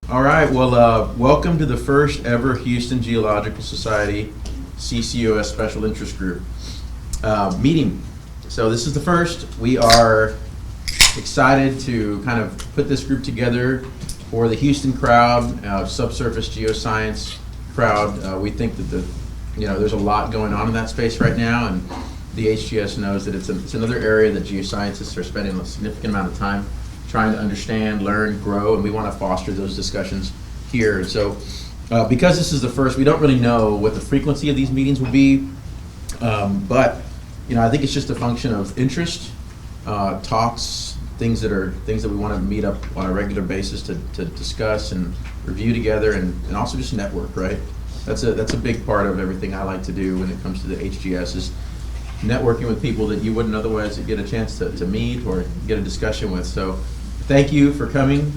All right, well, welcome to the first ever Houston Geological Society CCUS Special Interest Group meeting. So this is the first. We are excited to kind of put this group together for the Houston crowd, subsurface geoscience crowd. We think that there's a lot going on in that space right now, and the HGS knows that it's another area that geoscientists are spending a significant amount of time trying to understand, learn, grow, and we want to foster those discussions here. And so because this is the first, we don't really know what the frequency of these meetings will be, but I think it's just a function of interest, talks, things that we want to meet up on a regular basis to discuss and review together, and also just network, right? That's a big part of everything I like to do when it comes to the HGS is networking with people that you wouldn't otherwise get a chance to meet or get a discussion with. So thank you for coming,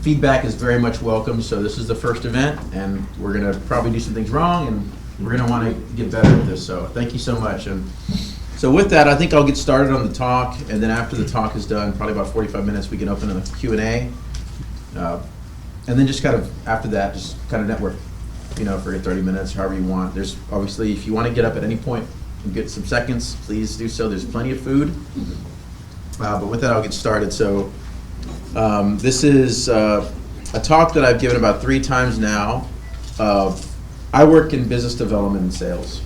feedback is very much welcome. So this is the first event, and we're going to probably do some things wrong, and we're going to want to get better at this. So thank you so much. And so with that, I think I'll get started on the talk, and then after the talk is done, probably about 45 minutes, we can open a Q&A, and then just kind of after that, just kind of network, for 30 minutes, however you want. There's obviously, if you want to get up at any point and get some seconds, please do so. There's plenty of food. But with that, I'll get started. So this is a talk that I've given about 3 times now. I work in business development and sales,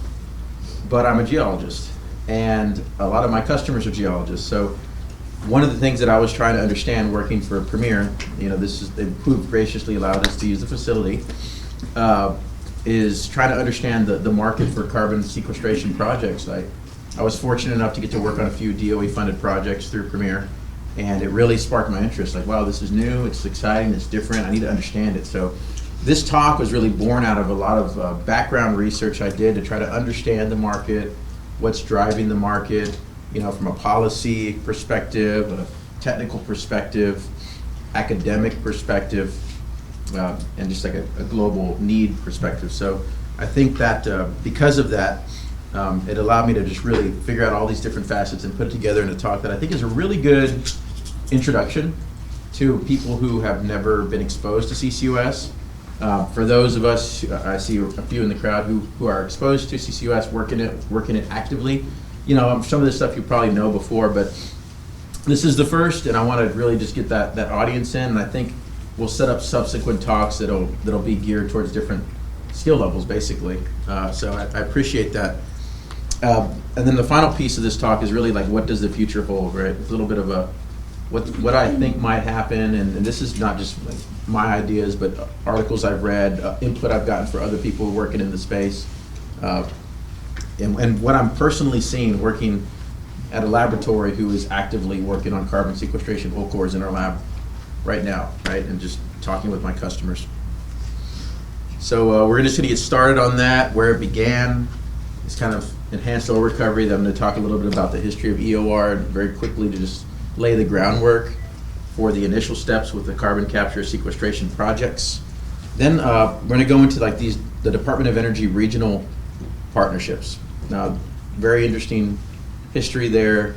but I'm a geologist, and a lot of my customers are geologists. So one of the things that I was trying to understand working for Premier, they've graciously allowed us to use the facility, is trying to understand the market for carbon sequestration projects. I was fortunate enough to get to work on a few DOE-funded projects through Premier, and it really sparked my interest. Like, wow, this is new, it's exciting, it's different, I need to understand it. So this talk was really born out of a lot of background research I did to try to understand the market, what's driving the market, from a policy perspective, a technical perspective, academic perspective, and just like a global need perspective. So I think that because of that, it allowed me to just really figure out all these different facets and put it together in a talk that I think is a really good introduction to people who have never been exposed to CCUS. For those of us, I see a few in the crowd who are exposed to CCUS, working it actively. Some of this stuff you probably know before, but this is the first, and I want to really just get that audience in, and I think we'll set up subsequent talks that'll be geared towards different skill levels, basically. So I appreciate that. And then the final piece of this talk is really like, what does the future hold, right? It's a little bit of what I think might happen, and this is not just like my ideas, but articles I've read, input I've gotten for other people working in the space, and what I'm personally seeing working at a laboratory who is actively working on carbon sequestration oil cores in our lab right now, right? And just talking with my customers. So we're just going to get started on that, where it began. It's kind of enhanced oil recovery. Then I'm going to talk a little bit about the history of EOR very quickly to just lay the groundwork for the initial steps with the carbon capture sequestration projects. Then we're going to go into the Department of Energy regional partnerships. Now, very interesting history there.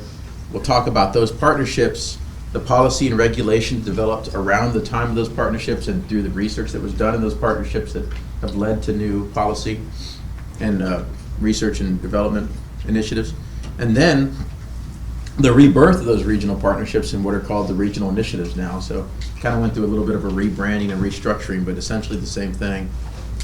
We'll talk about those partnerships, the policy and regulations developed around the time of those partnerships and through the research that was done in those partnerships that have led to new policy and research and development initiatives. And then the rebirth of those regional partnerships and what are called the regional initiatives now. So kind of went through a little bit of a rebranding and restructuring, but essentially the same thing.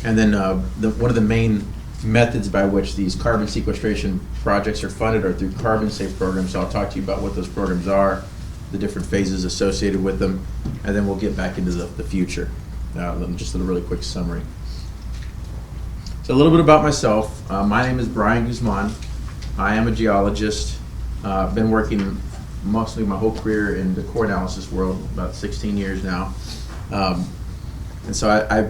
And then one of the main methods by which these carbon sequestration projects are funded are through carbon safe programs. So I'll talk to you about what those programs are, the different phases associated with them, and then we'll get back into the future. Just a really quick summary. So a little bit about myself. My name is Bryan Guzman. I am a geologist. I've been working mostly my whole career in the core analysis world, about 16 years now. And so I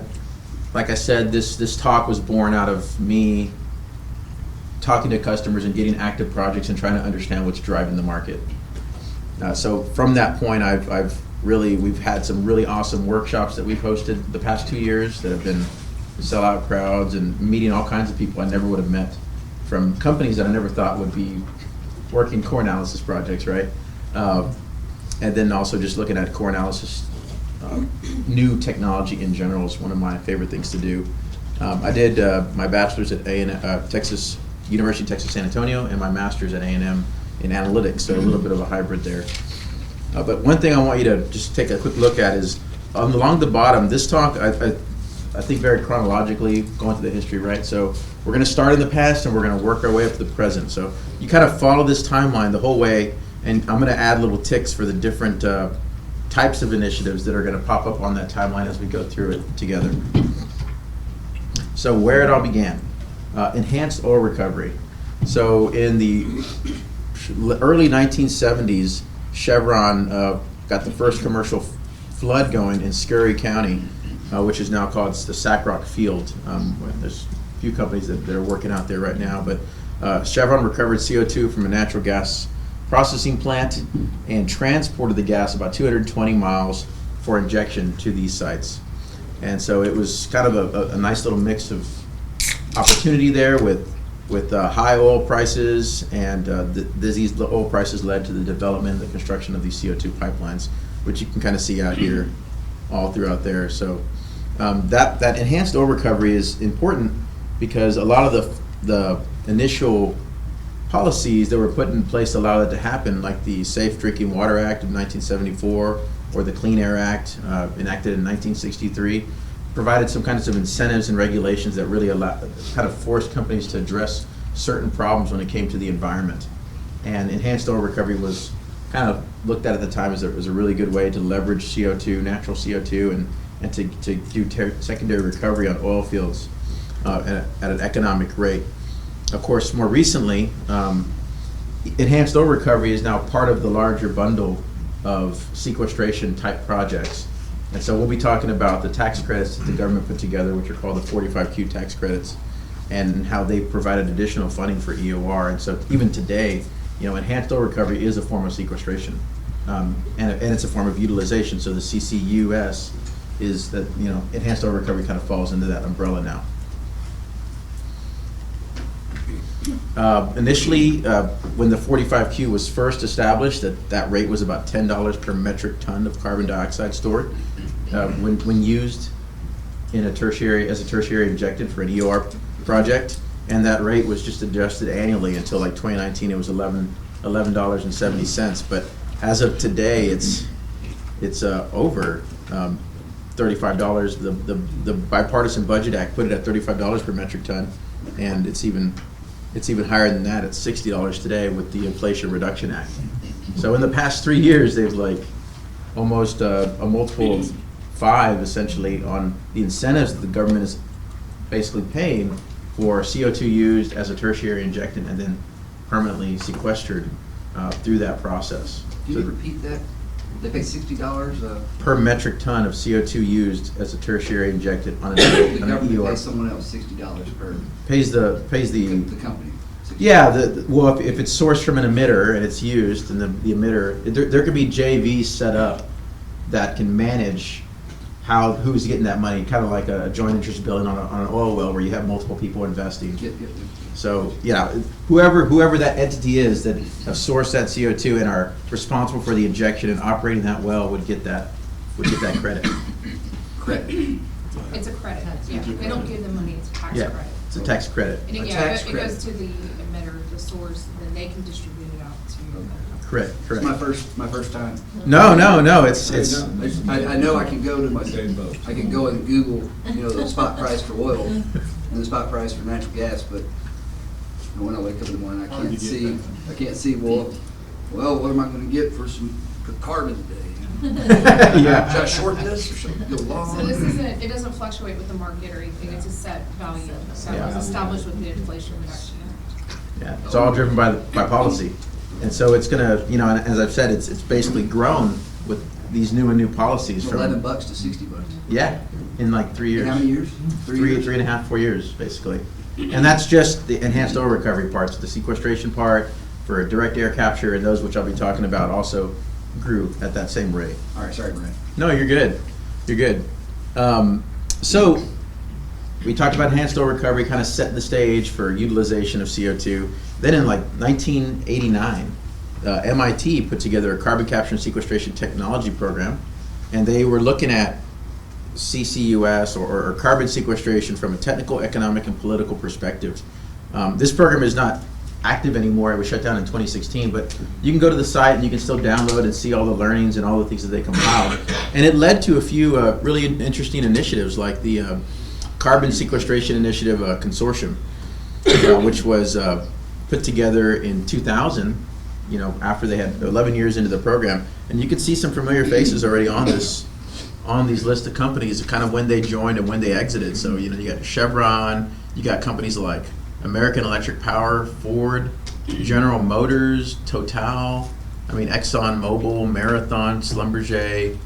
like I said, this talk was born out of me talking to customers and getting active projects and trying to understand what's driving the market. So from that point, we've had some really awesome workshops that we've hosted the past 2 years that have been sellout crowds and meeting all kinds of people I never would have met from companies that I never thought would be working core analysis projects, right? and then also just looking at core analysis. New technology in general is one of my favorite things to do. I did my bachelor's at University of Texas San Antonio, and my master's at A&M in analytics, so a little bit of a hybrid there. But one thing I want you to just take a quick look at is along the bottom, this talk, I think very chronologically, going through the history, right? So we're going to start in the past and we're going to work our way up to the present. So you kind of follow this timeline the whole way, and I'm going to add little ticks for the different types of initiatives that are going to pop up on that timeline as we go through it together. So where it all began, enhanced oil recovery. So in the early 1970s, Chevron got the first commercial flood going in Scurry County, which is now called the Sackrock Field. There's a few companies that are working out there right now, but Chevron recovered CO2 from a natural gas processing plant and transported the gas about 220 miles for injection to these sites. And so it was kind of a nice little mix of opportunity there with high oil prices, and the oil prices led to the development and the construction of these CO2 pipelines, which you can kind of see out here all throughout there. So that enhanced oil recovery is important because a lot of the initial policies that were put in place to allow that to happen, like the Safe Drinking Water Act of 1974 or the Clean Air Act enacted in 1963, provided some kinds of incentives and regulations that really kind of forced companies to address certain problems when it came to the environment. And enhanced oil recovery was kind of looked at the time as a really good way to leverage CO2, natural CO2, and to do secondary recovery on oil fields at an economic rate. Of course, more recently, enhanced oil recovery is now part of the larger bundle of sequestration type projects. And so we'll be talking about the tax credits that the government put together, which are called the 45Q tax credits, and how they provided additional funding for EOR. And so even today, enhanced oil recovery is a form of sequestration, and it's a form of utilization. So the CCUS is that, enhanced oil recovery kind of falls into that umbrella now. Initially, when the 45Q was first established, that rate was about $10 per metric ton of carbon dioxide stored when used in as a tertiary injectant for an EOR project, and that rate was just adjusted annually until like 2019. It was $11.70, but as of today, it's over $35. The Bipartisan Budget Act put it at $35 per metric ton, and it's even higher than that. It's $60 today with the Inflation Reduction Act. So in the past 3 years, they've almost a multiple of 5 essentially on the incentives that the government is basically paying for CO2 used as a tertiary injectant and then permanently sequestered through that process. Can you repeat that? They pay $60 per metric ton of CO2 used as a tertiary injectant on an the government EOR. pays someone else $60 per Pays the company. Yeah, well, if it's sourced from an emitter and it's used, and the emitter, there could be JVs set up that can manage who's getting that money, kind of like a joint interest billing on an oil well where you have multiple people investing. Yep. So, whoever that entity is that have sourced that CO2 and are responsible for the injection and operating that well would get that credit. Credit. It's a credit, yeah. They don't give them money, it's a tax credit. It's a tax credit. And A tax it credit. goes to the emitter, the source, and then they can distribute it out to. Correct. It's my first time. No. It's I know I can go to I can go and Google, the spot price for oil and the spot price for natural gas, but when I wake up in the morning, I can't see. Well, what am I going to get for carbon today? Yeah. Should I short this or should I go long? So it doesn't fluctuate with the market or anything, it's a set value that was established with the Inflation Reduction Act. Yeah, it's all driven by policy. And so it's gonna, and as I've said, it's basically grown with these new policies from $11 to $60. Yeah, in like 3 years. How many years? 3 and a half, 4 years, basically. And that's just the enhanced oil recovery parts. The sequestration part for direct air capture and those which I'll be talking about also grew at that same rate. All right, sorry, Bryan. No, you're good. You're good. So we talked about enhanced oil recovery, kind of setting the stage for utilization of CO2. Then in like 1989, MIT put together a carbon capture and sequestration technology program, and they were looking at CCUS or carbon sequestration from a technical, economic, and political perspective. This program is not active anymore. It was shut down in 2016, but you can go to the site and you can still download and see all the learnings and all the things that they compiled. And it led to a few really interesting initiatives, like the Carbon Sequestration Initiative Consortium, which was put together in 2000, after they had 11 years into the program. And you can see some familiar faces already on these list of companies, kind of when they joined and when they exited. So, you got Chevron, you got companies like American Electric Power, Ford, General Motors, Total, Exxon Mobil, Marathon, Schlumberger,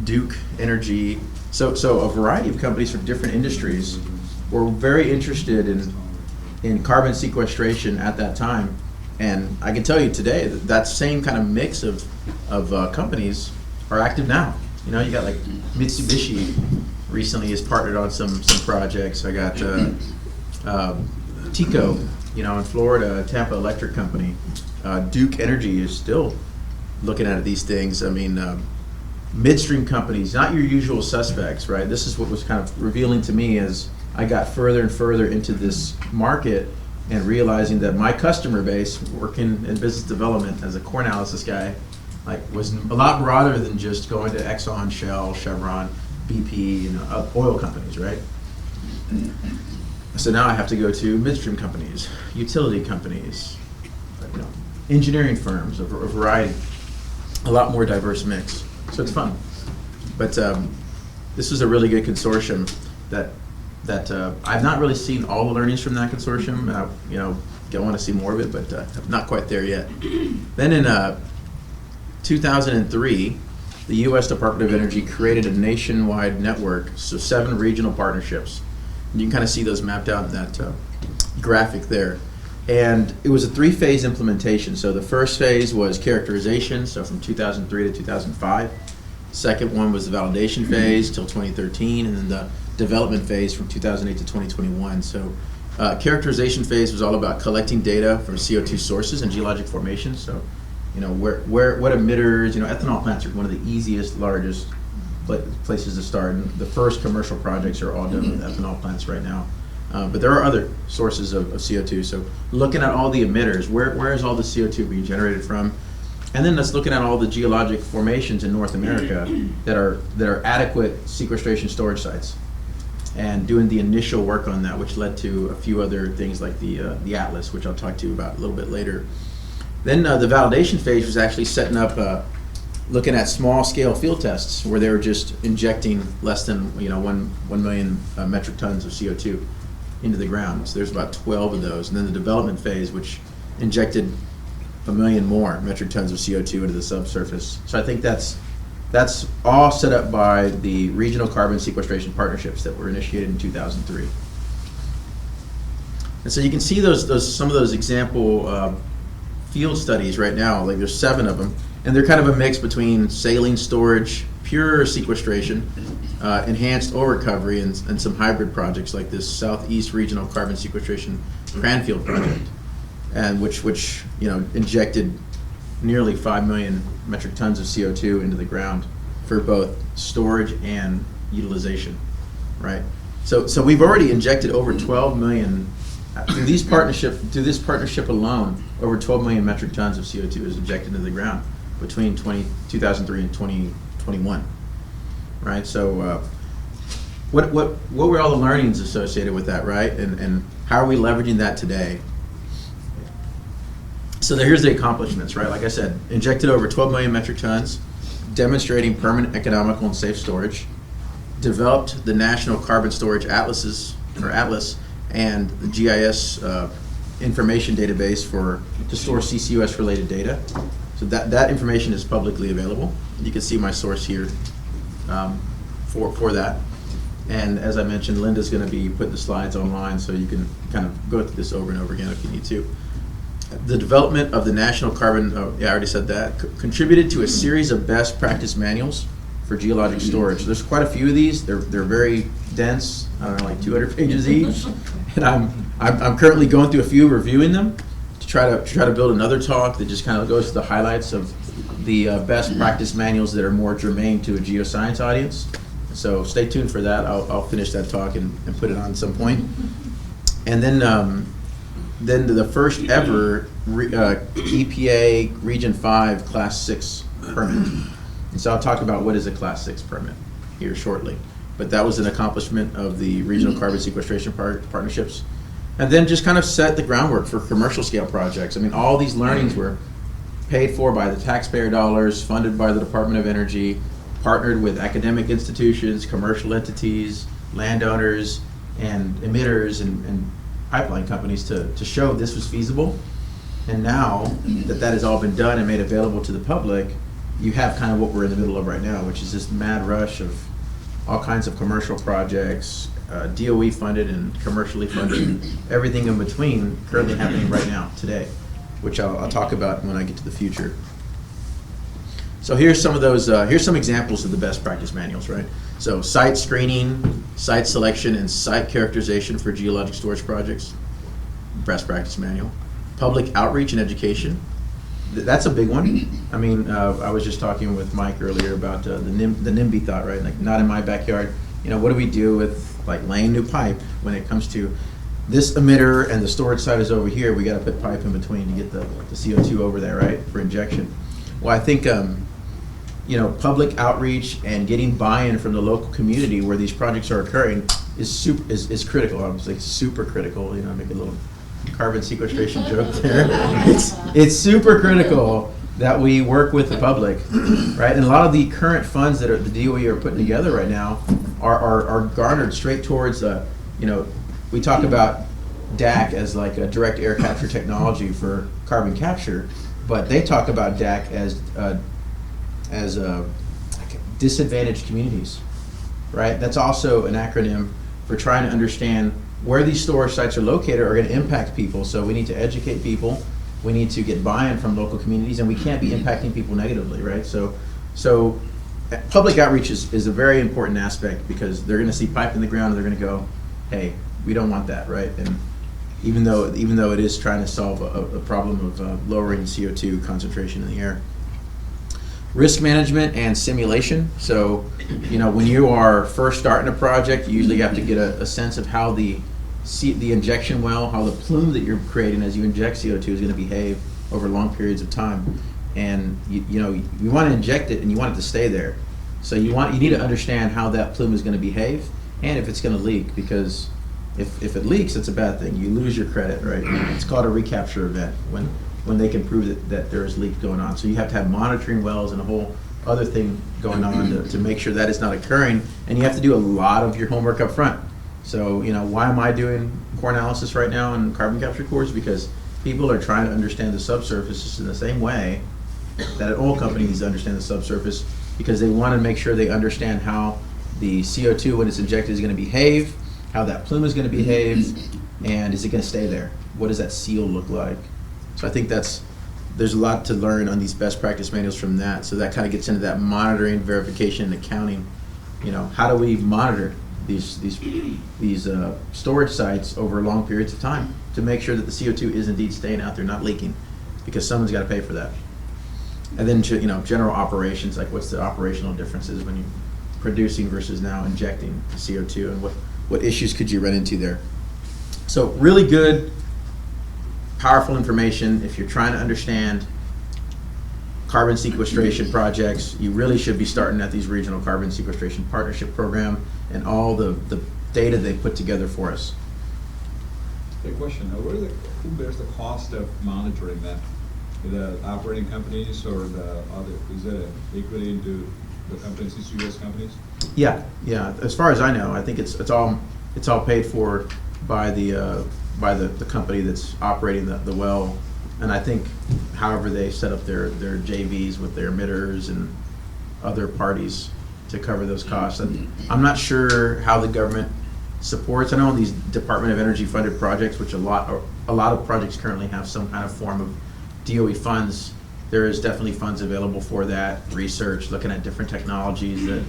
Duke Energy. So a variety of companies from different industries were very interested in carbon sequestration at that time. And I can tell you today that same kind of mix of companies are active now. You got like Mitsubishi recently has partnered on some projects. I got Tico, in Florida, Tampa Electric Company. Duke Energy is still looking at these things. Midstream companies, not your usual suspects, right? This is what was kind of revealing to me as I got further and further into this market and realizing that my customer base, working in business development as a core analysis guy, was a lot broader than just going to Exxon, Shell, Chevron, BP, oil companies, right? So now I have to go to midstream companies, utility companies, engineering firms, a variety, a lot more diverse mix. So it's fun. But this is a really good consortium that I've not really seen all the learnings from that consortium. I want to see more of it, but I'm not quite there yet. Then in 2003, the U.S. Department of Energy created a nationwide network, so 7 regional partnerships. And you can kind of see those mapped out in that graphic there. And it was a 3-phase implementation. So the first phase was characterization, so from 2003 to 2005. Second one was the validation phase till 2013, and then the development phase from 2008 to 2021. So characterization phase was all about collecting data from CO2 sources and geologic formations. So, what emitters, ethanol plants are one of the easiest, largest places to start. And the first commercial projects are all done with ethanol plants right now. But there are other sources of CO2. So looking at all the emitters, where is all the CO2 being generated from? And then let's looking at all the geologic formations in North America that are adequate sequestration storage sites, and doing the initial work on that, which led to a few other things like the Atlas, which I'll talk to you about a little bit later. Then the validation phase was actually setting up, looking at small scale field tests where they were just injecting less than 1 million metric tons of CO2 into the ground. So there's about 12 of those. And then the development phase, which injected 1 million more metric tons of CO2 into the subsurface. So I think that's all set up by the regional carbon sequestration partnerships that were initiated in 2003. And so you can see some of those example field studies right now. Like there's 7 of them, and they're kind of a mix between saline storage, pure sequestration, enhanced oil recovery, and some hybrid projects like this Southeast Regional Carbon Sequestration Cranfield project, and which injected nearly 5 million metric tons of CO2 into the ground for both storage and utilization, right? So we've already injected over 12 million through this partnership alone. Over 12 million metric tons of CO2 is injected into the ground between 2003 and 2021, right? So what were all the learnings associated with that, right? And how are we leveraging that today? So here's the accomplishments, right? Like I said, injected over 12 million metric tons, demonstrating permanent, economical, and safe storage, developed the National Carbon Storage Atlas, and the GIS information database to store CCUS related data. So that information is publicly available. You can see my source here for that. And as I mentioned, Linda's going to be putting the slides online, so you can kind of go through this over and over again if you need to. The development of the National Carbon, I already said that, contributed to a series of best practice manuals for geologic storage. There's quite a few of these. They're very dense, I don't know, like 200 pages each. And I'm currently going through a few, reviewing them try to build another talk that just kind of goes to the highlights of the best practice manuals that are more germane to a geoscience audience. So stay tuned for that. I'll finish that talk and put it on at some point. And then the first ever EPA Region 5 Class 6 permit. And so I'll talk about what is a Class 6 permit here shortly. But that was an accomplishment of the regional carbon sequestration partnerships. And then just kind of set the groundwork for commercial scale projects. I mean, all these learnings were paid for by the taxpayer dollars, funded by the Department of Energy, partnered with academic institutions, commercial entities, landowners, and emitters and pipeline companies to show this was feasible. And now that has all been done and made available to the public, you have kind of what we're in the middle of right now, which is this mad rush of all kinds of commercial projects, DOE funded and commercially funded, everything in between currently happening right now, today, which I'll talk about when I get to the future. So here's some of those, here's some examples of the best practice manuals, right? So site screening, site selection, and site characterization for geologic storage projects, best practice manual. Public outreach and education, that's a big one. I mean, I was just talking with Mike earlier about the NIMBY thought, right? Like, not in my backyard. You know, what do we do with like laying new pipe when it comes to this emitter and the storage site is over here? We got to put pipe in between to get the CO2 over there, right, for injection. Well, I think you know, public outreach and getting buy-in from the local community where these projects are occurring is critical. I was like super critical. You know, make a little carbon sequestration joke there. It's super critical that we work with the public, right? And a lot of the current funds that the DOE are putting together right now are garnered straight towards, you know, we talk about DAC as like a direct air capture technology for carbon capture, but they talk about DAC as disadvantaged communities, right? That's also an acronym for trying to understand where these storage sites are located are going to impact people. So we need to educate people. We need to get buy-in from local communities, and we can't be impacting people negatively, right? So public outreach is a very important aspect because they're going to see pipe in the ground and they're going to go, hey, we don't want that, right? And even though it is trying to solve a problem of lowering CO2 concentration in the air. Risk management and simulation. So, you know, when you are first starting a project, you usually have to get a sense of how the injection well, how the plume that you're creating as you inject CO2 is going to behave over long periods of time. And you know, you want to inject it and you want it to stay there. So you need to understand how that plume is going to behave and if it's going to leak, because if it leaks, it's a bad thing. You lose your credit, right? It's called a recapture event when they can prove that there is leak going on. So you have to have monitoring wells and a whole other thing going on to make sure that is not occurring, and you have to do a lot of your homework up front. So, you know, why am I doing core analysis right now in carbon capture cores? Because people are trying to understand the subsurface just in the same way that an oil company needs to understand the subsurface, because they want to make sure they understand how the CO2 when it's injected is going to behave, how that plume is going to behave, and is it going to stay there? What does that seal look like? So I think there's a lot to learn on these best practice manuals from that. So that kind of gets into that monitoring, verification, and accounting. You know, how do we monitor these storage sites over long periods of time to make sure that the CO2 is indeed staying out there, not leaking, because someone's got to pay for that. And then, you know, general operations, like what's the operational differences when you're producing versus now injecting the CO2, and what issues could you run into there? So really good, powerful information. If you're trying to understand carbon sequestration projects, you really should be starting at these regional carbon sequestration partnership program and all the data they put together for us. A question, who bears the cost of monitoring that? The operating companies or the other, is it equally into the companies, CCUS companies? Yeah. As far as I know, I think it's all paid for by the company that's operating the well, and I think however they set up their JVs with their emitters and other parties to cover those costs. And I'm not sure how the government supports. I know in these Department of Energy funded projects, which a lot of projects currently have some kind of form of DOE funds, there is definitely funds available for that research, looking at different technologies that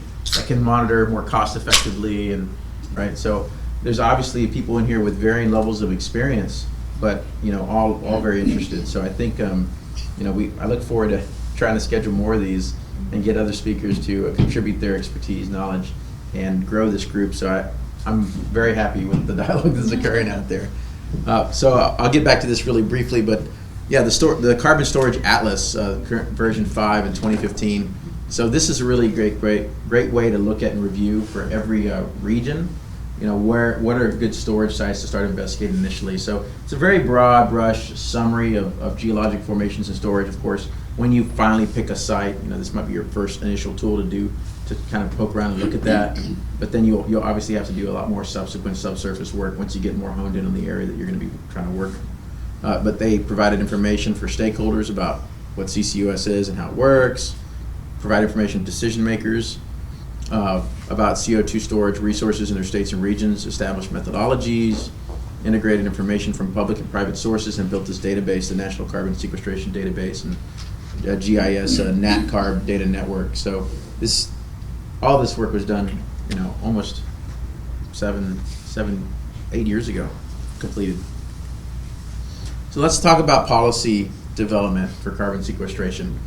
can monitor more cost effectively, and right. So there's obviously people in here with varying levels of experience but, you know, all very interested. So I think, you know, I look forward to trying to schedule more of these and get other speakers to contribute their expertise, knowledge, and grow this group. So I'm very happy with the dialogue that's occurring out there. So I'll get back to this really briefly, but yeah, the Carbon Storage Atlas, current version 5 in 2015. So this is a really great way to look at and review for every region. You know, what are good storage sites to start investigating initially. So it's a very broad brush summary of geologic formations and storage. Of course, when you finally pick a site, you know, this might be your first initial tool to kind of poke around and look at that. But then you'll obviously have to do a lot more subsequent subsurface work once you get more honed in on the area that you're going to be trying to work. But they provided information for stakeholders about what CCUS is and how it works, provide information to decision makers about CO2 storage resources in their states and regions, established methodologies, integrated information from public and private sources, and built this database, the National Carbon Sequestration Database, and GIS, NatCarb data network. So all this work was done, you know, almost 8 years ago, completed. So let's talk about policy development for carbon sequestration.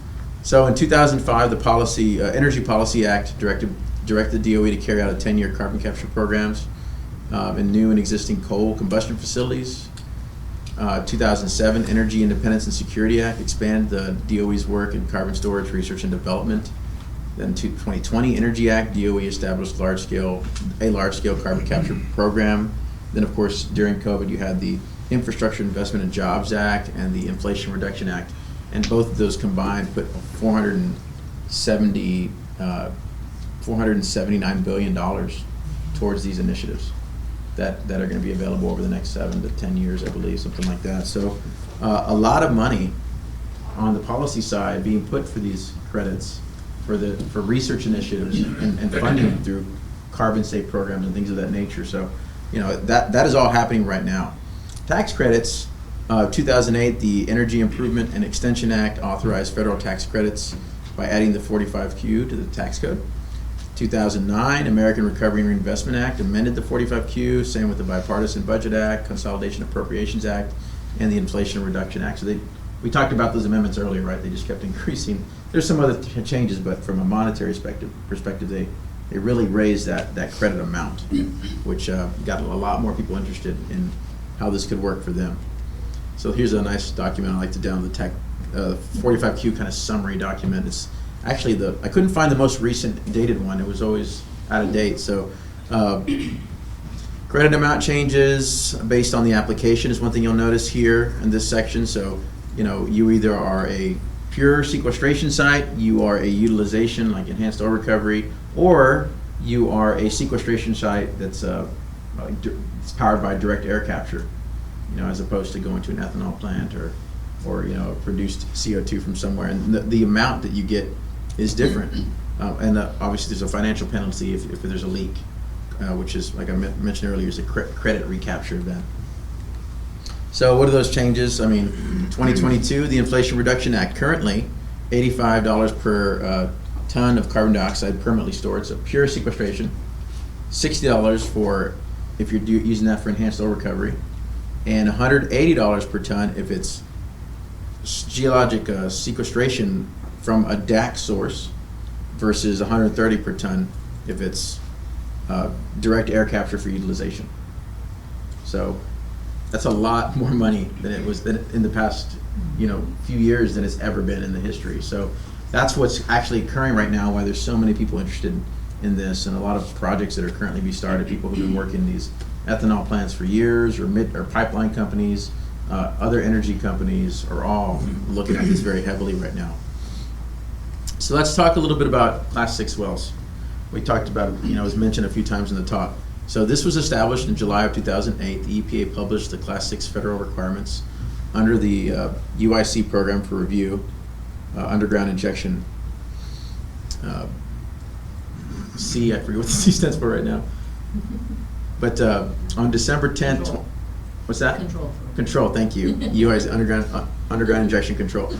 So in 2005, the Energy Policy Act directed DOE to carry out a 10-year carbon capture programs in new and existing coal combustion facilities. 2007, Energy Independence and Security Act expanded the DOE's work in carbon storage research and development. Then 2020 Energy Act, DOE established a large-scale carbon capture program. Then, of course, during COVID, you had the Infrastructure Investment and Jobs Act and the Inflation Reduction Act, and both of those combined put $479 billion towards these initiatives that are going to be available over the next 7 to 10 years, I believe, something like that. So a lot of money on the policy side being put for these credits for research initiatives and funding through carbon safe programs and things of that nature. So, you know, that is all happening right now. Tax credits, 2008, the Energy Improvement and Extension Act authorized federal tax credits by adding the 45Q to the tax code. 2009, American Recovery and Reinvestment Act amended the 45Q, same with the Bipartisan Budget Act, Consolidation Appropriations Act, and the Inflation Reduction Act. So we talked about those amendments earlier, right? They just kept increasing. There's some other changes, but from a monetary perspective, they really raised that credit amount, which got a lot more people interested in how this could work for them. So here's a nice document I like to download, the 45Q kind of summary document. It's actually I couldn't find the most recent dated one. It was always out of date. So credit amount changes based on the application is one thing you'll notice here in this section. So, you know, you either are a pure sequestration site, you are a utilization like enhanced oil recovery, or you are a sequestration site that's it's powered by direct air capture, you know, as opposed to going to an ethanol plant or you know, produced CO2 from somewhere. And the amount that you get is different. And obviously there's a financial penalty if there's a leak, which is, like I mentioned earlier, is a credit recapture event. So what are those changes? I mean, 2022, the Inflation Reduction Act, currently $85 per ton of carbon dioxide permanently stored, so pure sequestration, $60 for if you're using that for enhanced oil recovery, and $180 per ton if it's geologic sequestration from a DAC source, versus $130 per ton if it's direct air capture for utilization. So that's a lot more money than it was in the past, you know, few years than it's ever been in the history. So that's what's actually occurring right now, why there's so many people interested in this, and a lot of projects that are currently being started, people who've been working these ethanol plants for years, or pipeline companies, other energy companies are all looking at this very heavily right now. So let's talk a little bit about Class 6 wells. We talked about, you know, it was mentioned a few times in the talk. So this was established in July of 2008. The EPA published the Class 6 federal requirements under the UIC program for review, underground injection. C, I forget what the C stands for right now. But on December 10th, what's that? Control, thank you. UIC, underground injection control.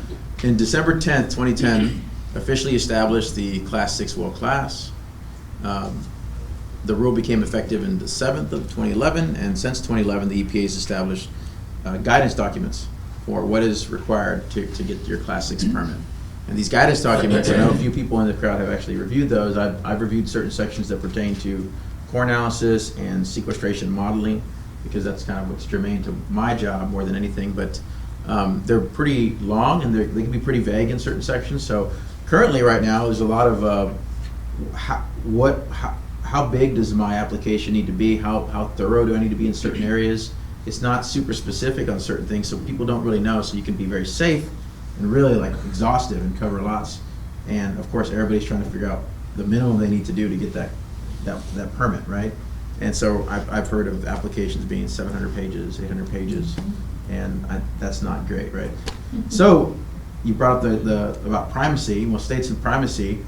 In December 10th, 2010, officially established the Class 6 well class. The rule became effective in the 7th of 2011, and since 2011, the EPA has established guidance documents for what is required to get your Class 6 permit. And these guidance documents, I know a few people in the crowd have actually reviewed those. I've reviewed certain sections that pertain to core analysis and sequestration modeling, because that's kind of what's germane to my job more than anything. But they're pretty long, and they can be pretty vague in certain sections. So currently, right now, there's a lot of how big does my application need to be? How thorough do I need to be in certain areas? It's not super specific on certain things, so people don't really know. So you can be very safe and really like exhaustive and cover lots. And of course, everybody's trying to figure out the minimum they need to do to get that permit, right? And so I've heard of applications being 700 pages, 800 pages, and that's not great, right? So you brought up about primacy. Well, states in primacy,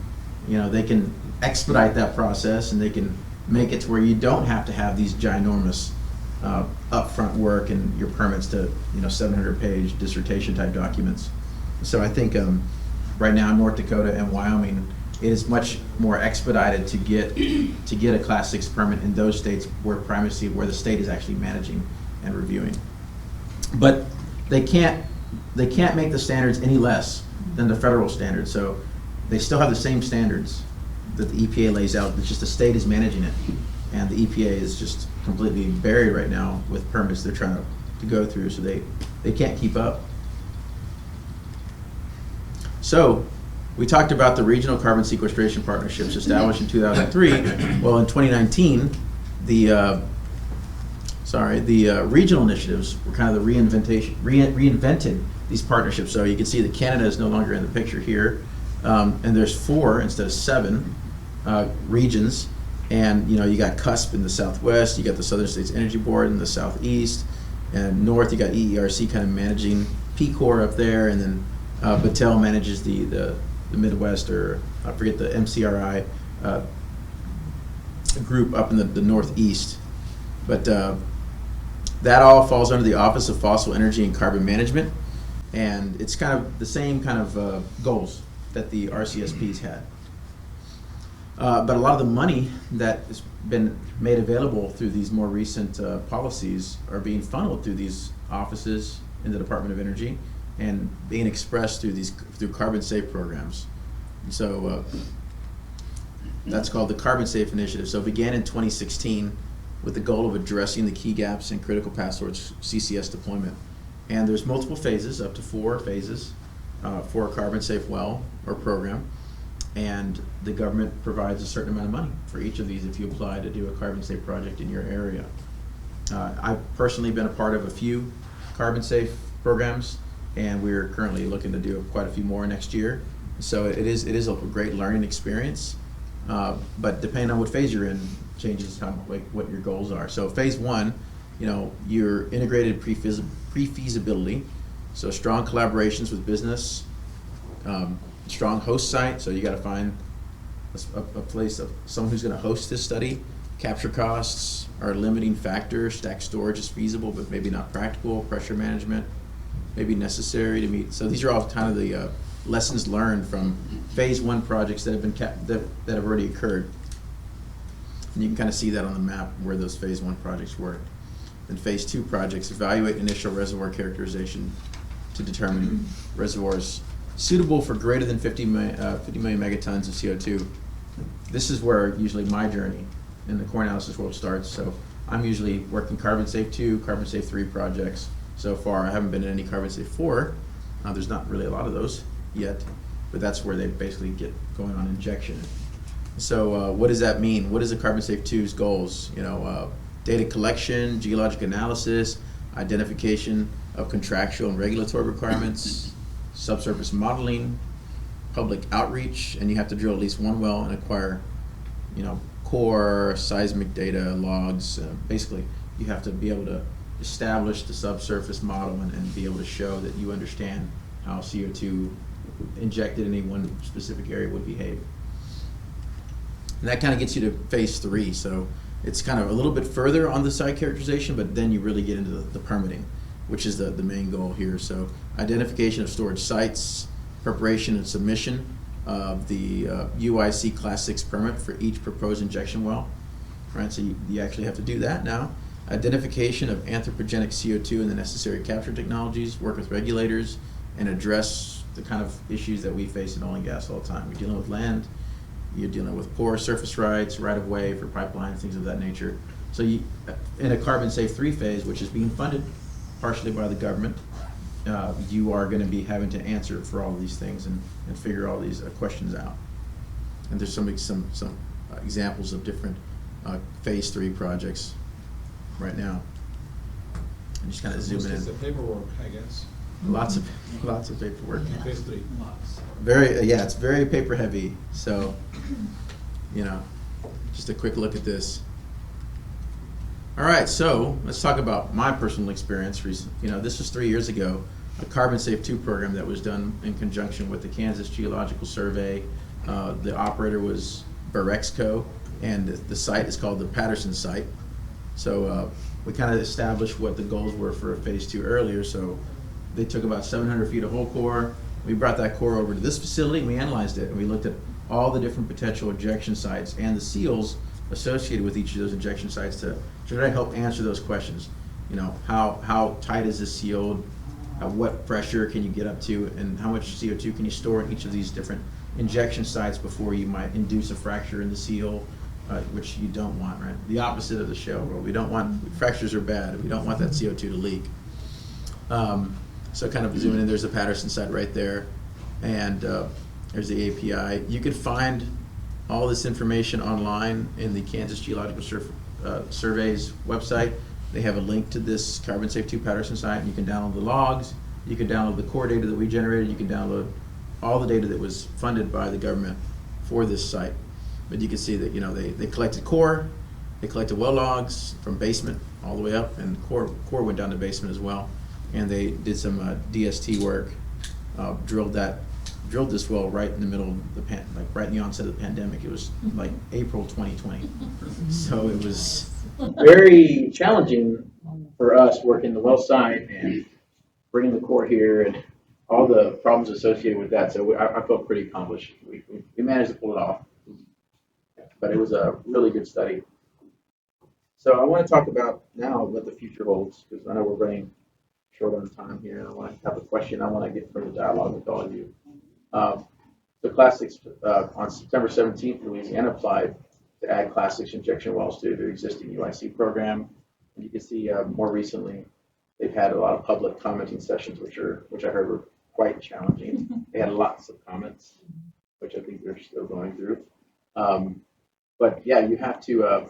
they can expedite that process, and they can make it to where you don't have to have these ginormous upfront work and your permits to 700-page dissertation type documents. So I think right now North Dakota and Wyoming, it is much more expedited to get a Class 6 permit in those states where the state is actually managing and reviewing. But they can't make the standards any less than the federal standards. So they still have the same standards that the EPA lays out. It's just the state is managing it, and the EPA is just completely buried right now with permits they're trying to go through. So they can't keep up. So we talked about the regional carbon sequestration partnerships established in 2003. Well, in 2019, the regional initiatives were kind of the reinvented these partnerships. So you can see that Canada is no longer in the picture here, and there's 4 instead of 7 regions. And you got CUSP in the southwest, you got the Southern States Energy Board in the southeast, and north you got EERC kind of managing PCOR up there, and then Battelle manages the Midwest, or I forget the MCRI group up in the northeast. But that all falls under the Office of Fossil Energy and Carbon Management, and it's kind of the same kind of goals that the RCSPs had. But a lot of the money that has been made available through these more recent policies are being funneled through these offices in the Department of Energy and being expressed through carbon safe programs. So that's called the Carbon Safe Initiative. So it began in 2016 with the goal of addressing the key gaps in critical path towards CCS deployment. And there's multiple phases, up to 4 phases for a carbon safe well or program. And the government provides a certain amount of money for each of these if you apply to do a carbon safe project in your area. I've personally been a part of a few carbon safe programs, and we're currently looking to do quite a few more next year. So it is a great learning experience, but depending on what phase you're in, changes kind of like what your goals are. So phase 1, your integrated pre-feasibility, so strong collaborations with business, strong host site, so you got to find a place of someone who's going to host this study. Capture costs are a limiting factor. Stack storage is feasible, but maybe not practical. Pressure management may be necessary to meet. So these are all kind of the lessons learned from phase 1 projects that have been that have already occurred. And you can kind of see that on the map where those phase 1 projects were. And phase 2 projects evaluate initial reservoir characterization to determine reservoirs suitable for greater than 50 million megatons of CO2. This is where usually my journey in the core analysis world starts. So I'm usually working Carbon Safe 2, Carbon Safe 3 projects so far. I haven't been in any Carbon Safe 4. There's not really a lot of those yet, but that's where they basically get going on injection. So what does that mean? What is a Carbon Safe 2's goals? Data collection, geologic analysis, identification of contractual and regulatory requirements, subsurface modeling, public outreach, and you have to drill at least 1 well and acquire, core seismic data, logs. Basically, you have to be able to establish the subsurface model and be able to show that you understand how CO2 injected in any one specific area would behave. And that kind of gets you to phase 3. So it's kind of a little bit further on the site characterization, but then you really get into the permitting, which is the main goal here. So identification of storage sites, preparation and submission of the UIC Class 6 permit for each proposed injection well. Right, so you actually have to do that now. identification of anthropogenic CO2 and the necessary capture technologies, work with regulators, and address the kind of issues that we face in oil and gas all the time. We're dealing with land, you're dealing with poor surface rights, right-of-way for pipelines, things of that nature. So you, in a carbon safe 3-phase, which is being funded partially by the government, you are going to be having to answer for all of these things and figure all these questions out. And there's some examples of different phase 3 projects right now. And just kind of zoom It's the in. paperwork, I guess. Lots of paperwork. Phase 3. Very yeah, it's very paper heavy. So, you know, just a quick look at this. All right, so let's talk about my personal experience. You know, this was 3 years ago, a Carbon Safe 2 program that was done in conjunction with the Kansas Geological Survey. The operator was Berexco, and the site is called the Patterson site. So we kind of established what the goals were for phase 2 earlier. So they took about 700 feet of whole core. We brought that core over to this facility and we analyzed it, and we looked at all the different potential injection sites and the seals associated with each of those injection sites to try to help answer those questions. You know, how tight is this sealed? What pressure can you get up to, and how much CO2 can you store in each of these different injection sites before you might induce a fracture in the seal, which you don't want, right? The opposite of the shale world. We don't want, fractures are bad. We don't want that CO2 to leak. So kind of zooming in, there's the Patterson site right there, and there's the API. You could find all this information online in the Kansas Geological Survey's website. They have a link to this Carbon Safe 2 Patterson site, and you can download the logs, you can download the core data that we generated, you can download all the data that was funded by the government for this site. But you can see that, you know, they collected core, they collected well logs from basement all the way up, and core went down to basement as well. And they did some DST work, drilled this well right in the middle of the right in the onset of the pandemic. It was like April 2020. So it was very challenging for us working the well site and bringing the core here and all the problems associated with that. So I felt pretty accomplished. We managed to pull it off, but it was a really good study. So I want to talk about now what the future holds, because I know we're running short on time here, and I want to have a question I want to get further dialogue with all of you. The Class 6 on September 17th, Louisiana applied to add Class 6 injection wells to their existing UIC program. And you can see more recently they've had a lot of public commenting sessions, which I heard were quite challenging. They had lots of comments, which I think they're still going through. But yeah, you have to.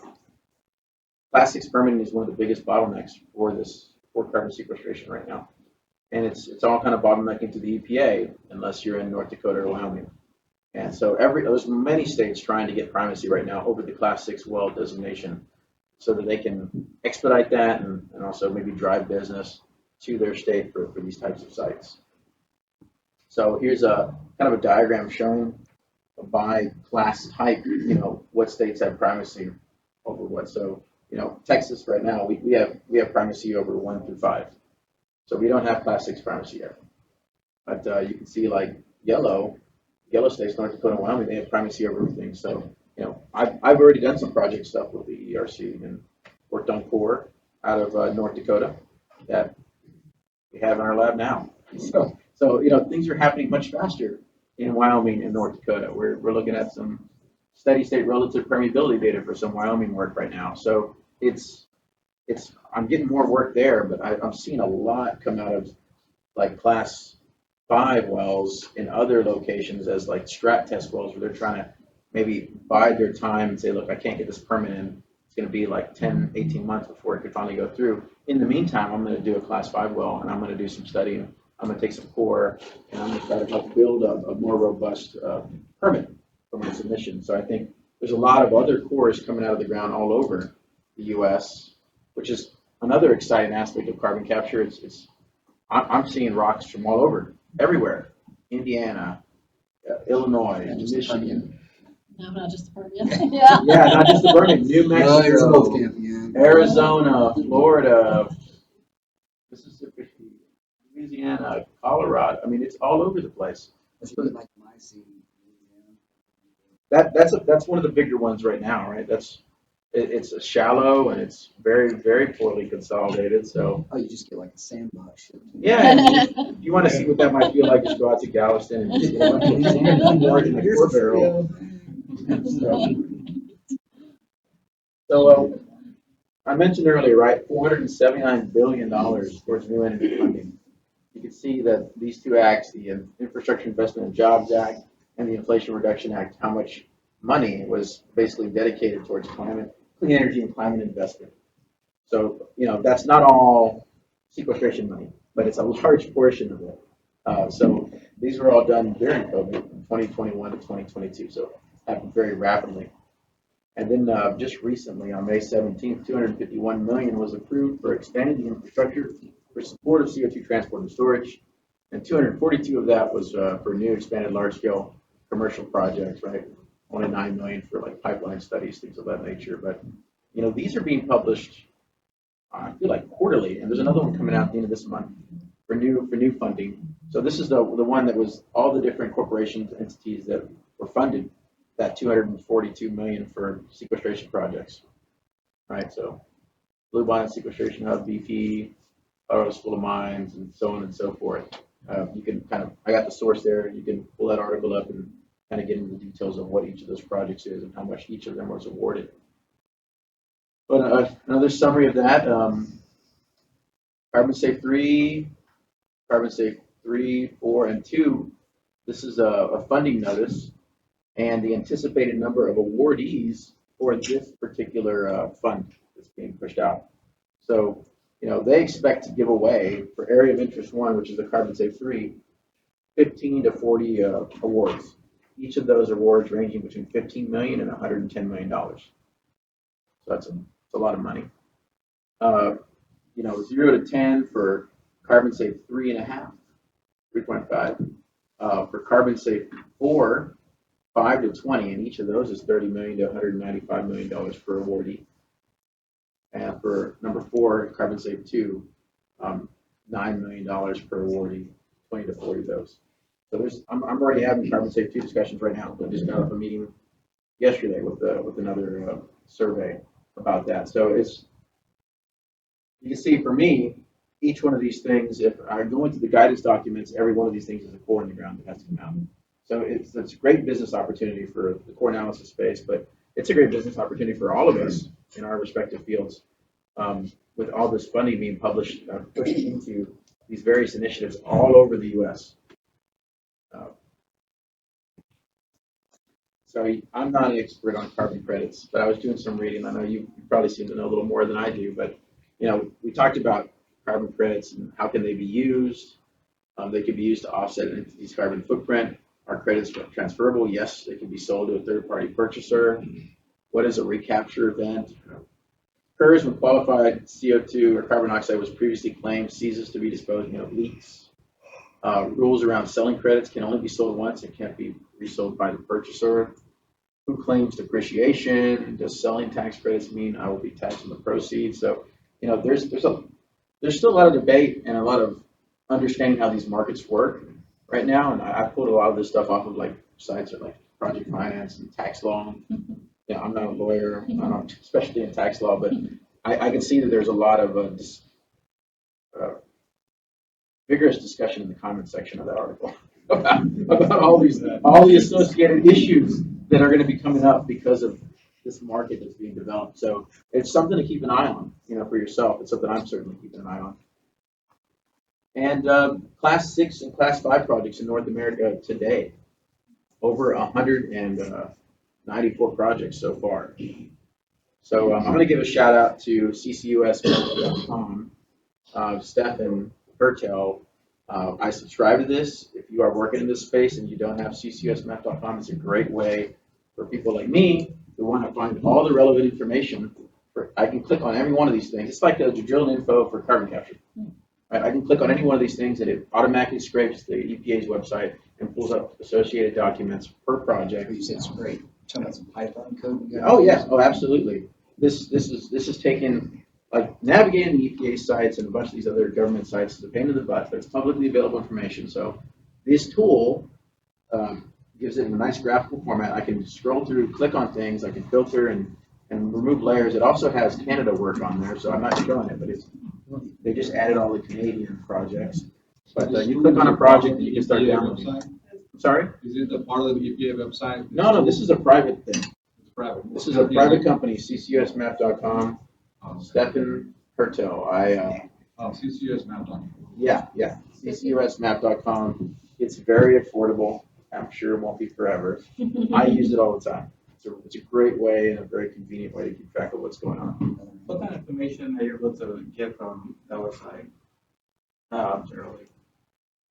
Class 6 permitting is one of the biggest bottlenecks for carbon sequestration right now. And it's all kind of bottlenecking to the EPA unless you're in North Dakota or Wyoming. And so there's many states trying to get primacy right now over the Class 6 well designation so that they can expedite that and also maybe drive business to their state for these types of sites. So here's a kind of a diagram showing by class type, you know, what states have primacy over what. So, you know, Texas right now, we have primacy over 1 through 5. So we don't have Class 6 primacy yet. But you can see like yellow states, North Dakota and Wyoming, they have primacy over everything. So, you know, I've already done some project stuff with the ERC and worked on core out of North Dakota that we have in our lab now. So you know, things are happening much faster in Wyoming and North Dakota. We're looking at some steady state relative permeability data for some Wyoming work right now. So I'm getting more work there, but I'm seeing a lot come out of like Class 5 wells in other locations as like strat test wells where they're trying to maybe bide their time and say, look, I can't get this permit in. It's going to be like 10, 18 months before it could finally go through. In the meantime, I'm going to do a Class 5 well, and I'm going to do some studying. I'm going to take some core, and I'm going to try to help build a more robust permit for my submission. So I think there's a lot of other cores coming out of the ground all over the U.S., which is another exciting aspect of carbon capture. I'm seeing rocks from all over, everywhere. Indiana, Illinois, Michigan. No, not just the Permian. Yeah. Yeah, not just the Permian. New Mexico, Yeah. Arizona, Florida, Mississippi, Louisiana, Colorado. I mean, it's all over the place. Let's put it like my scene. That's one of the bigger ones right now, right? That's it's shallow and it's very, very poorly consolidated, so. Oh, you just get like a sandbox. shit. Yeah, if you want to see what that might feel like, just go out to Galveston and just get a bunch of sand poured in a 4-barrel. So, I mentioned earlier, right, $479 billion towards new energy funding. You can see that these two acts, the Infrastructure Investment and Jobs Act and the Inflation Reduction Act, how much money was basically dedicated towards clean energy and climate investment. So, that's not all sequestration money, but it's a large portion of it. So these were all done during COVID, from 2021 to 2022, so happened very rapidly. And then just recently, on May 17th, $251 million was approved for expanding the infrastructure for support of CO2 transport and storage, and 242 of that was for new expanded large-scale commercial projects, right? Only $9 million for like pipeline studies, things of that nature. But these are being published, I feel like quarterly, and there's another one coming out at the end of this month for new funding. So this is the one that was all the different corporations, entities that were funded that $242 million for sequestration projects, right? So Blue Bonnet Sequestration Hub, BP, Colorado School of Mines, and so on and so forth. You can I got the source there. You can pull that article up and kind of get into the details of what each of those projects is and how much each of them was awarded. But another summary of that, Carbon Safe 3, Carbon Safe 3, 4, and 2, this is a funding notice and the anticipated number of awardees for this particular fund that's being pushed out. So, they expect to give away for Area of Interest 1, which is the Carbon Safe 3, 15 to 40 awards. Each of those awards ranging between $15 million and $110 million. So that's a lot of money. 0 to 10 for Carbon Safe 3.5, 3.5. For Carbon Safe 4, 5 to 20, and each of those is $30 million to $195 million per awardee. And for number 4, Carbon Safe 2, $9 million per awardee, 20 to 40 of those. So I'm already having Carbon Safe 2 discussions right now. I just got off a meeting yesterday with another survey about that. So you can see for me, each one of these things, if I go into the guidance documents, every one of these things is a core in the ground that has to come out. So it's a great business opportunity for the core analysis space, but it's a great business opportunity for all of us in our respective fields, with all this funding being pushed into these various initiatives all over the U.S. So I'm not an expert on carbon credits, but I was doing some reading. I know you probably seem to know a little more than I do, but we talked about carbon credits and how can they be used. They can be used to offset an entity's carbon footprint. Are credits transferable? Yes, they can be sold to a third-party purchaser. What is a recapture event? Occurs when qualified CO2 or carbon dioxide was previously claimed, ceases to be disposed, leaks. Rules around selling credits can only be sold once and can't be resold by the purchaser. Who claims depreciation? Does selling tax credits mean I will be taxed on the proceeds? So, there's still a lot of debate and a lot of understanding how these markets work right now. And I pulled a lot of this stuff off of like sites like Project Finance and tax law. I'm not a lawyer, I'm not especially in tax law, but I can see that there's a lot of vigorous discussion in the comment section of that article about all the associated issues that are going to be coming up because of this market that's being developed. So it's something to keep an eye on, for yourself. It's something I'm certainly keeping an eye on. And Class 6 and Class 5 projects in North America today, over 194 projects so far. So I'm going to give a shout out to CCUS.com, Stefan Hertel. I subscribe to this. If you are working in this space and you don't have CCUSMap.com, it's a great way for people like me who want to find all the relevant information. I can click on every one of these things. It's like the drill info for carbon capture. Right? I can click on any one of these things and it automatically scrapes the EPA's website and pulls up associated documents per project. You said scrape. Talking about some Python code. Oh yes, absolutely. This is taken, like navigating the EPA sites and a bunch of these other government sites is a pain in the butt, but it's publicly available information. So this tool gives it in a nice graphical format. I can scroll through, click on things, I can filter and and remove layers. It also has Canada work on there, so I'm not showing it, but they just added all the Canadian projects. But you click on a project and you can start downloading. Sorry? Is it the part of the EPA website? No, this is a private thing. It's private. This is a private company, CCUSmap.com. Stefan Hertel. CCUSmap.com. Yeah, CCUSmap.com. It's very affordable. I'm sure it won't be forever. I use it all the time. It's a great way and a very convenient way to keep track of what's going on. What kind of information are you able to get from that website? Generally.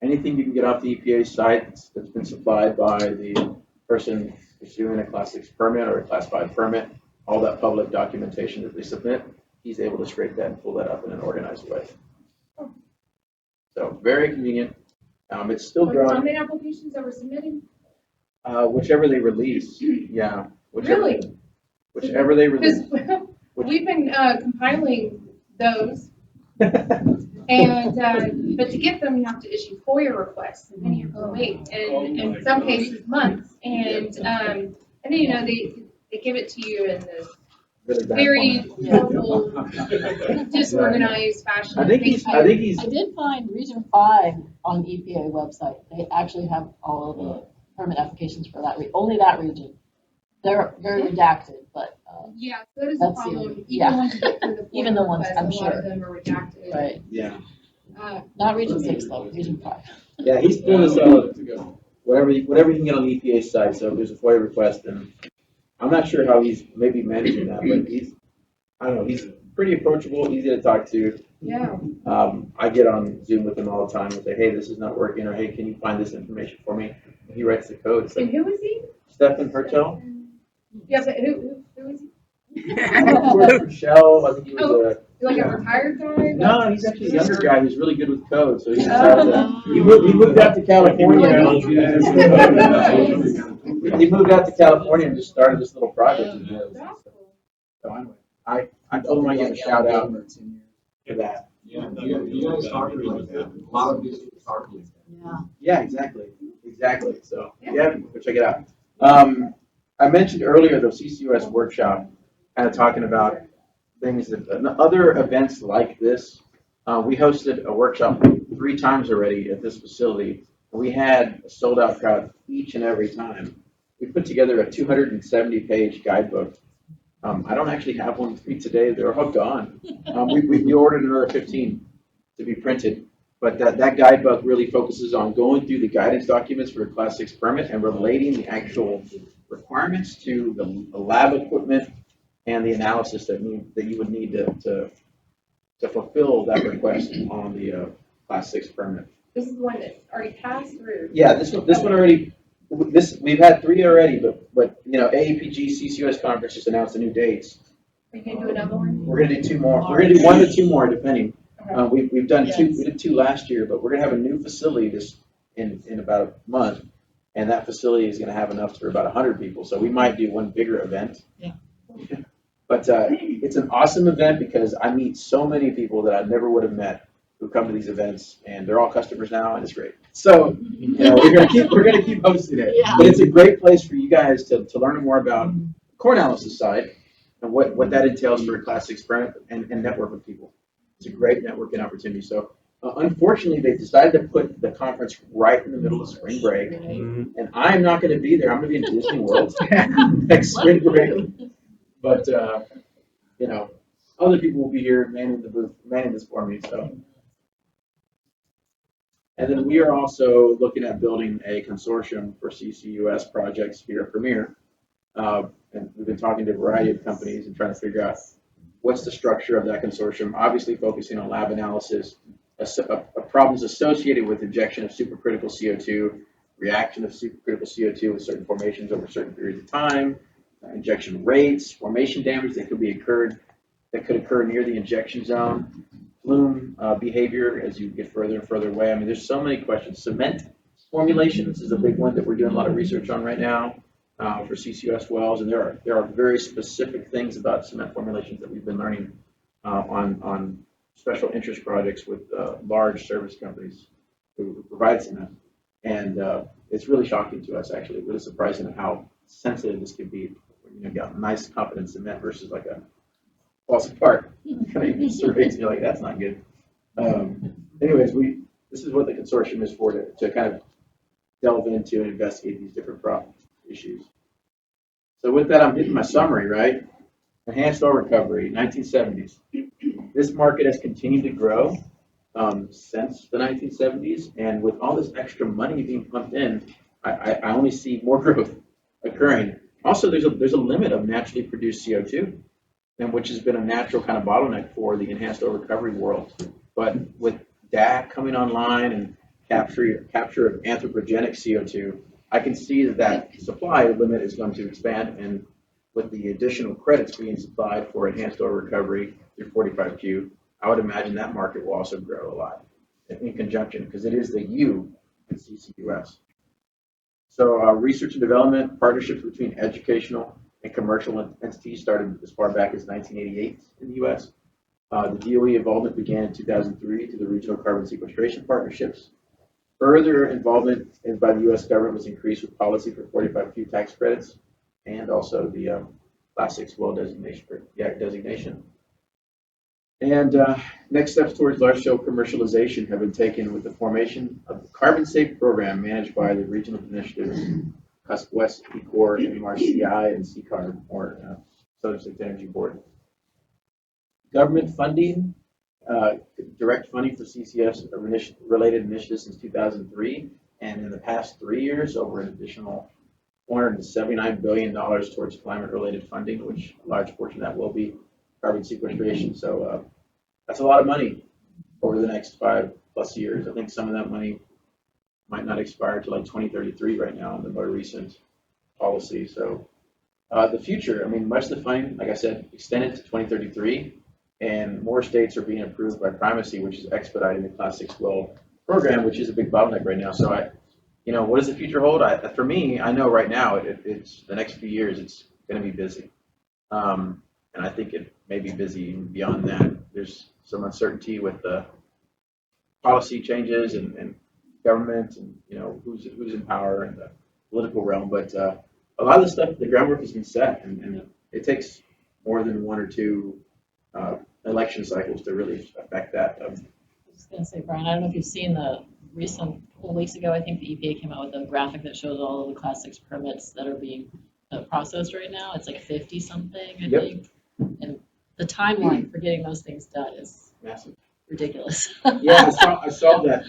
Anything you can get off the EPA site that's been supplied by the person issuing a Class 6 permit or a Class 5 permit, all that public documentation that they submit, he's able to scrape that and pull that up in an organized way. So very convenient. It's still How growing. many applications that were submitted? Whichever they release, yeah. Whichever, Really? Whichever they release. Because we've been compiling those, and but to get them, you have to issue FOIA requests, and then you have to wait, and in some cases months, and then they give it to you in this Really bad very format. horrible, disorganized fashion. I think he's. I did find Region 5 on the EPA website. They actually have all of the permit applications for that, only that region. They're very redacted, but, Yeah, that is a That's the problem. only- Even yeah. once you get through the Even the FOIA ones, requests, I'm a lot sure. of them are redacted. right, Yeah. not Region 6 though, Region 5. Yeah, he's pulling this out. Whatever you can get on the EPA site. So if there's a FOIA request, and I'm not sure how he's maybe managing that, but I don't know, he's pretty approachable, easy to talk to. Yeah. I get on Zoom with him all the time and say, hey, this is not working, or hey, can you find this information for me? And he writes the code. So And who is he? Stefan Hertel. Yeah, but who is he? Worked for Shell. I think he was Like a retired guy? no, he's actually a younger guy who's really good with code. So he decided he moved out to California. He moved out to California and just started this little project. That's cool. So anyway, I told him I give a shout out for that. Yeah, you guys started like that. A lot of these started like that. Yeah. Yeah, exactly. So yeah, go check it out. I mentioned earlier the CCUS workshop, kind of talking about things that other events like this. We hosted a workshop 3 times already at this facility. We had a sold out crowd each and every time. We put together a 270-page guidebook. I don't actually have one with me today. They're all gone. We ordered another 15 to be printed. But that guidebook really focuses on going through the guidance documents for a Class 6 permit and relating the actual requirements to the lab equipment and the analysis that you would need to fulfill that request on the Class 6 permit. This is the one that's already passed through. Yeah, this one already. We've had 3 already, but AAPG CCUS conference just announced the new dates. Are you gonna do another one? We're gonna do 2 more. We're gonna do 1 to 2 more, depending. Okay. We've done 2. Yes. We did 2 last year, but we're gonna have a new facility in about a month, and that facility is gonna have enough for about 100 people. So we might do 1 bigger event. Yeah. But it's an awesome event because I meet so many people that I never would have met who come to these events, and they're all customers now, and it's great. So we're gonna keep hosting it. Yeah. But it's a great place for you guys to learn more about core analysis side and what that entails for a Class 6 permit and network with people. It's a great networking opportunity. So unfortunately, they decided to put the conference right in the middle of spring break, and I'm not going to be there. I'm going to be in Disney World next spring break. But other people will be here manning the booth, manning this for me. So. And then we are also looking at building a consortium for CCUS projects here at Premier. And we've been talking to a variety of companies and trying to figure out what's the structure of that consortium, obviously focusing on lab analysis, problems associated with injection of supercritical CO2, reaction of supercritical CO2 with certain formations over certain periods of time, injection rates, formation damage that could occur near the injection zone, plume behavior as you get further and further away. I mean, there's so many questions. Cement formulations is a big one that we're doing a lot of research on right now for CCUS wells, and there are very specific things about cement formulations that we've been learning on special interest projects with large service companies who provide cement. And it's really shocking to us, actually, really surprising how sensitive this could be got nice confident cement versus like a falls apart kind of surveys, you're like, that's not good. Anyways, this is what the consortium is for, to kind of delve into and investigate these different issues. So with that, I'm getting my summary, right? Enhanced oil recovery, 1970s. This market has continued to grow since the 1970s, and with all this extra money being pumped in, I only see more growth occurring. Also, there's a limit of naturally produced CO2, and which has been a natural kind of bottleneck for the enhanced oil recovery world. But with DAC coming online and capture of anthropogenic CO2, I can see that supply limit is going to expand, and with the additional credits being supplied for enhanced oil recovery through 45Q, I would imagine that market will also grow a lot in conjunction, because it is the U in CCUS. So research and development partnerships between educational and commercial entities started as far back as 1988 in the U.S. The DOE involvement began in 2003 through the regional carbon sequestration partnerships. Further involvement by the U.S. government was increased with policy for 45Q tax credits and also the Class 6 well designation. And next steps towards large-scale commercialization have been taken with the formation of the Carbon Safe program managed by the regional initiatives West ECOR, MRCI, and CCAR, or Southern States Energy Board. Government funding, direct funding for CCS related initiatives since 2003, and in the past 3 years, over an additional $479 billion towards climate-related funding, which a large portion of that will be carbon sequestration. So that's a lot of money over the next 5+ years. I think some of that money might not expire until like 2033 right now in the more recent policy. So the future, I mean, much of the funding, like I said, extended to 2033, and more states are being approved by primacy, which is expediting the Class 6 well program, which is a big bottleneck right now. So what does the future hold? For me, I know right now it's the next few years it's going to be busy, and I think it may be busy even beyond that. There's some uncertainty with the policy changes and government, and who's in power in the political realm. But a lot of the stuff, the groundwork has been set, and it takes more than 1 or 2 election cycles to really affect that. I was just going to say, Brian, I don't know if you've seen the recent, a couple weeks ago, I think the EPA came out with a graphic that shows all of the Class 6 permits that are being processed right now. It's like 50 something, I think. And the timeline for getting those things done is Massive. Ridiculous. Yeah, I saw that.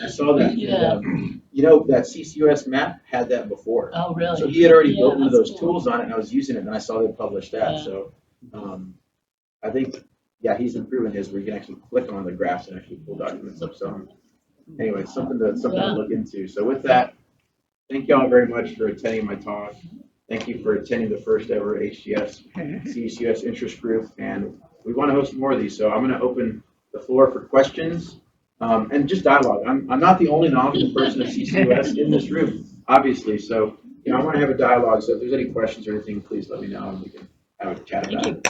Yeah. And, that CCUS map had that before. Oh, really? So he had already built one of that's those cool. tools on it, and I was using it, and I saw they published that. Yeah. So I think, he's improving his, where you can actually click on the graphs and actually pull documents up. So anyway, it's something to look into. So with that, thank y'all very much for attending my talk. Thank you for attending the first ever HGS CCUS interest group, and we want to host more of these. So I'm going to open the floor for questions and just dialogue. I'm not the only knowledgeable person at CCUS in this room, obviously. So I want to have a dialogue. So if there's any questions or anything, please let me know, and we can have a chat about it.